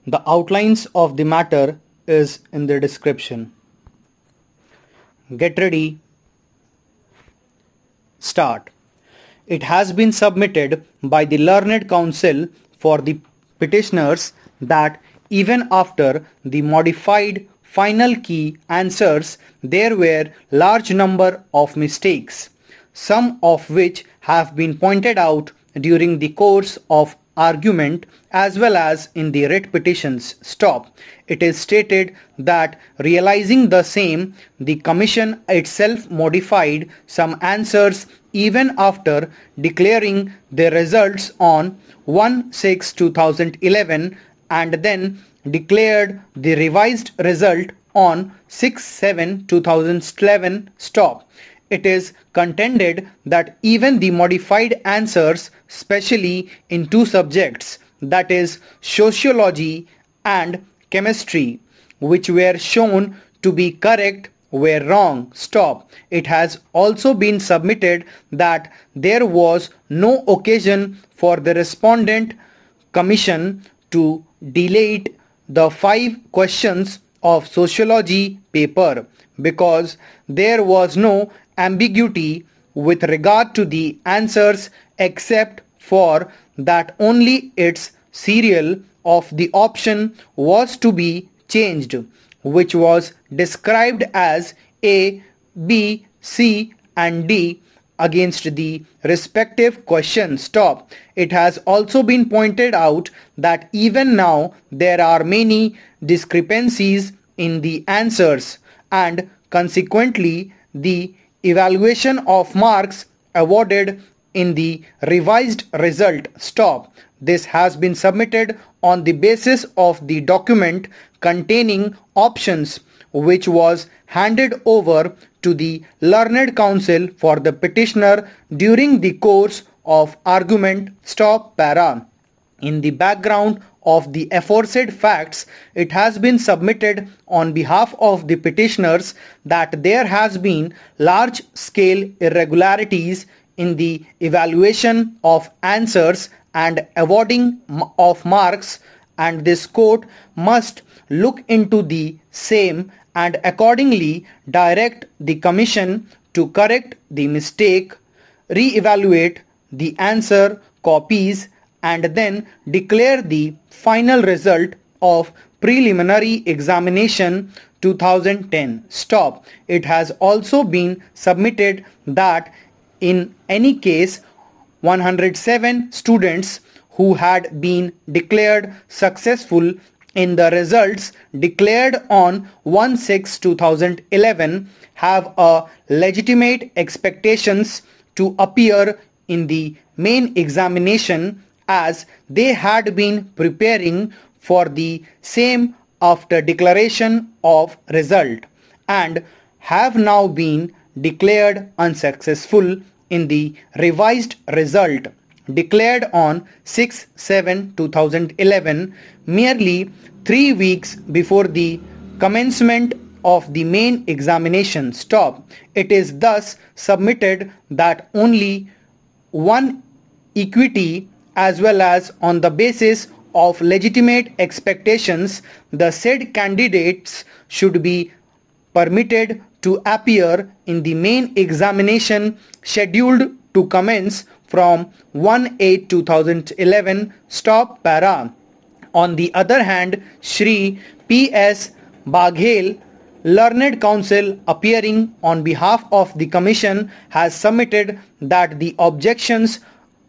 The outlines of the matter is in the description. Get ready. Start. It has been submitted by the learned counsel for the petitioners that even after the modified final key answers there were large number of mistakes, some of which have been pointed out during the course of argument as well as in the writ petitions. Stop. It is stated that realizing the same, the Commission itself modified some answers even after declaring the results on 1/6/2011 and then declared the revised result on 6/7/2011. Stop. It is contended that even the modified answers, especially in two subjects, that is sociology and chemistry, which were shown to be correct, were wrong. Stop. It has also been submitted that there was no occasion for the respondent commission to delete the 5 questions of sociology paper because there was no ambiguity with regard to the answers except for that only its serial of the option was to be changed, which was described as A, B, C and D against the respective questions. Stop. It has also been pointed out that even now there are many discrepancies in the answers and consequently the evaluation of marks awarded in the revised result. Stop. This has been submitted on the basis of the document containing options which was handed over to the learned counsel for the petitioner during the course of argument. Stop. Para. In the background of the aforesaid facts, it has been submitted on behalf of the petitioners that there has been large scale irregularities in the evaluation of answers and awarding of marks, and this court must look into the same and accordingly direct the commission to correct the mistake, re-evaluate the answer copies and then declare the final result of preliminary examination 2010. Stop. It has also been submitted that in any case 107 students who had been declared successful in the results declared on 1/6/2011 have a legitimate expectations to appear in the main examination as they had been preparing for the same after declaration of result and have now been declared unsuccessful in the revised result declared on 6/7/2011 merely 3 weeks before the commencement of the main examination. Stop. It is thus submitted that only one equity as well as on the basis of legitimate expectations the said candidates should be permitted to appear in the main examination scheduled to commence from 1/8/2011. Stop. Para. On the other hand, Shri P.S. Baghel, learned counsel appearing on behalf of the commission, has submitted that the objections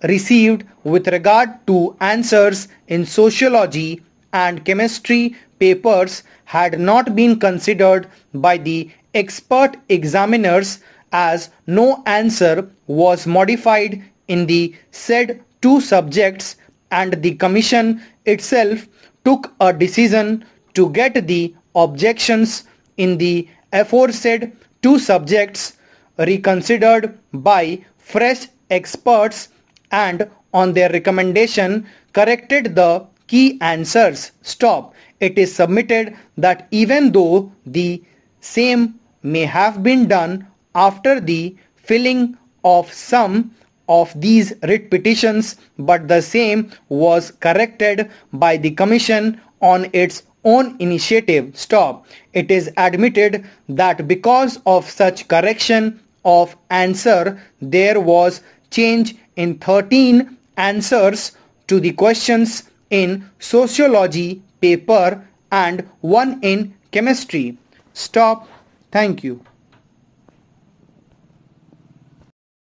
received with regard to answers in sociology and chemistry papers had not been considered by the expert examiners as no answer was modified in the said two subjects and the commission itself took a decision to get the objections in the aforesaid two subjects reconsidered by fresh experts and on their recommendation corrected the key answers. Stop. It is submitted that even though the same may have been done after the filling of some of these writ petitions, but the same was corrected by the commission on its own initiative. Stop. It is admitted that because of such correction of answer, there was change in 13 answers to the questions in sociology paper and one in chemistry. Stop. Thank you.